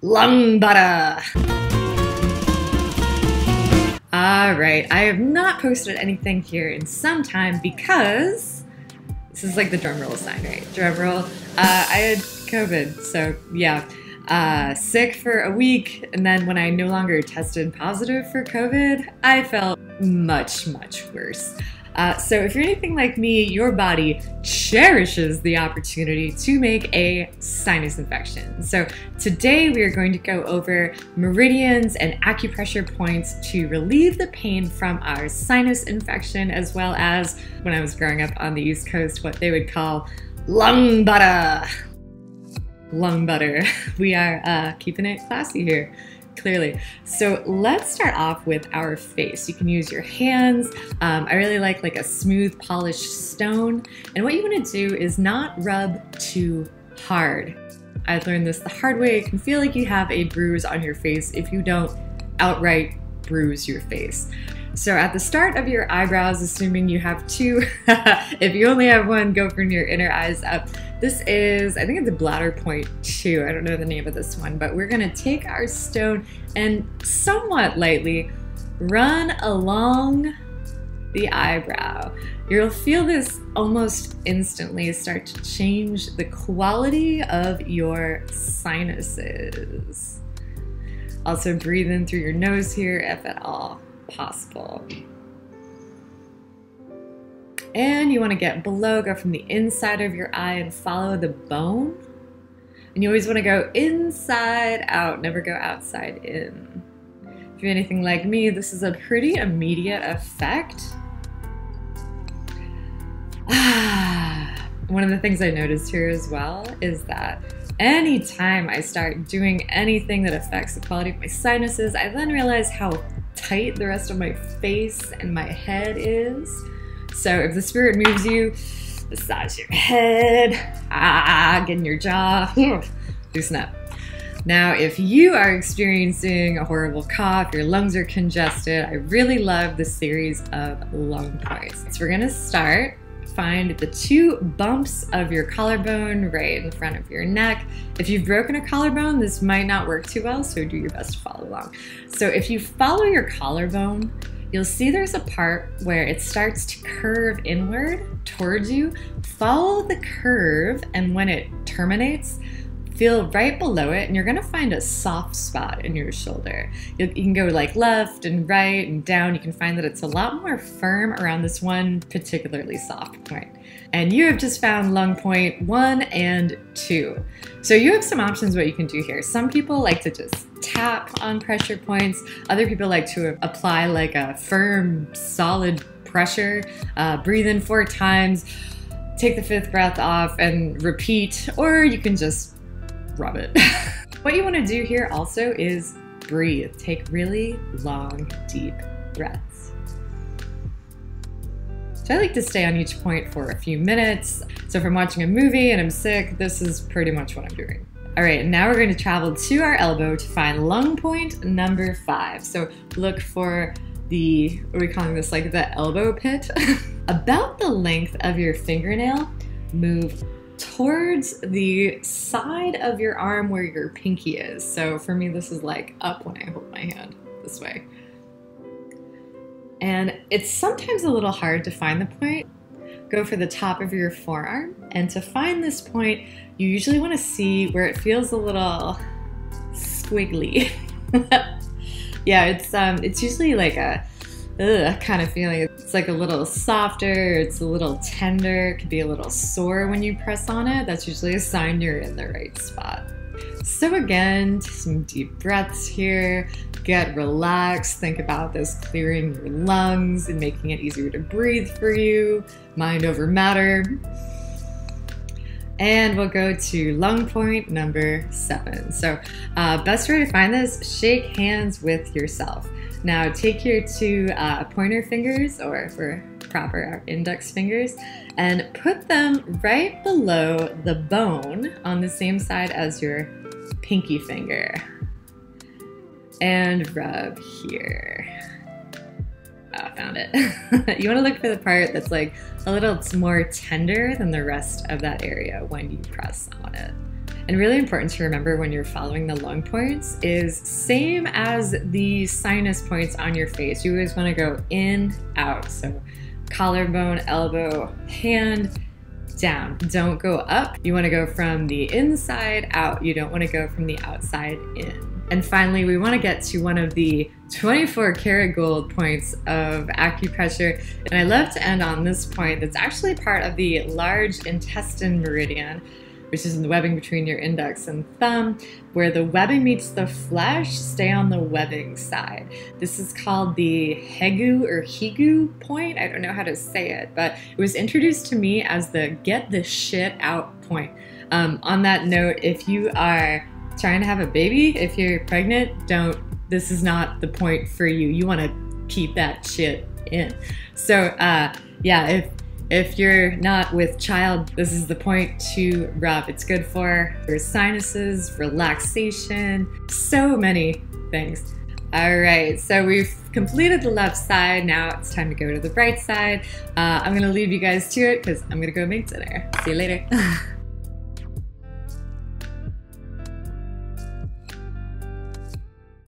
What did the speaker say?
lung butter. Alright, I have not posted anything here in some time because this is like the drum roll sign, right? Drum roll. I had COVID, so yeah. Sick for a week, and then when I no longer tested positive for COVID, I felt much, much worse. So if you're anything like me, your body cherishes the opportunity to make a sinus infection. So today we are going to go over meridians and acupressure points to relieve the pain from our sinus infection, as well as, when I was growing up on the East Coast, what they would call lung butter. Lung butter. We are keeping it classy here. Clearly. So let's start off with our face. You can use your hands. I really like a smooth polished stone. And what you want to do is not rub too hard. I learned this the hard way. It can feel like you have a bruise on your face if you don't outright bruise your face. So at the start of your eyebrows, assuming you have two, if you only have one, go from your inner eyes up. This is, I think it's a bladder point 2. I don't know the name of this one, but we're gonna take our stone and somewhat lightly run along the eyebrow. You'll feel this almost instantly start to change the quality of your sinuses. Also breathe in through your nose here if at all possible. And you want to get below, go from the inside of your eye and follow the bone. And you always want to go inside out, never go outside in. If you're anything like me, this is a pretty immediate effect. One of the things I noticed here as well is that anytime I start doing anything that affects the quality of my sinuses, I then realize how tight the rest of my face and my head is. So if the spirit moves you, massage your head, get in your jaw, loosen up. Now, if you are experiencing a horrible cough, your lungs are congested, I really love the series of lung points. So we're gonna start. Find the 2 bumps of your collarbone right in front of your neck. If you've broken a collarbone, this might not work too well, so do your best to follow along. So if you follow your collarbone, you'll see there's a part where it starts to curve inward towards you. Follow the curve, and when it terminates, feel right below it, and you're gonna find a soft spot in your shoulder. You can go like left and right and down. You can find that it's a lot more firm around this one particularly soft point. And you have just found lung point 1 and 2. So you have some options what you can do here. Some people like to just tap on pressure points. Other people like to apply like a firm, solid pressure. Breathe in 4 times, take the 5th breath off and repeat, or you can just rub it. What you want to do here also is breathe. Take really long, deep breaths. So I like to stay on each point for a few minutes. So if I'm watching a movie and I'm sick, this is pretty much what I'm doing. All right, now we're going to travel to our elbow to find lung point number 5. So look for the, what are we calling this, like the elbow pit? About the length of your fingernail, move towards the side of your arm where your pinky is. So for me, this is like up when I hold my hand this way. And it's sometimes a little hard to find the point. Go for the top of your forearm. And to find this point, you usually want to see where it feels a little squiggly. Yeah, it's usually like a kind of feeling. It's like a little softer, it's a little tender, it could be a little sore when you press on it. That's usually a sign you're in the right spot. So again, some deep breaths here. Get relaxed. Think about this clearing your lungs and making it easier to breathe for you. Mind over matter. And we'll go to lung point number 7. So best way to find this, shake hands with yourself. Now take your 2 pointer fingers, or for proper, our index fingers, and put them right below the bone on the same side as your pinky finger. And rub here. Oh, I found it. You want to look for the part that's like a little more tender than the rest of that area when you press on it. And really important to remember when you're following the lung points is same as the sinus points on your face. You always want to go in, out. So collarbone, elbow, hand, down. Don't go up. You want to go from the inside out. You don't want to go from the outside in. And finally, we want to get to one of the 24 karat gold points of acupressure. And I love to end on this point that's actually part of the large intestine meridian, which is in the webbing between your index and thumb, where the webbing meets the flesh. Stay on the webbing side. This is called the Hegu or Hegu point. I don't know how to say it, but it was introduced to me as the get the shit out point. On that note, if you are trying to have a baby, if you're pregnant, this is not the point for you. You want to keep that shit in. So yeah, if you're not with child, this is the point to rub. It's good for your sinuses, relaxation, so many things. All right, so we've completed the left side. Now it's time to go to the right side. I'm gonna leave you guys to it because I'm gonna go make dinner. See you later.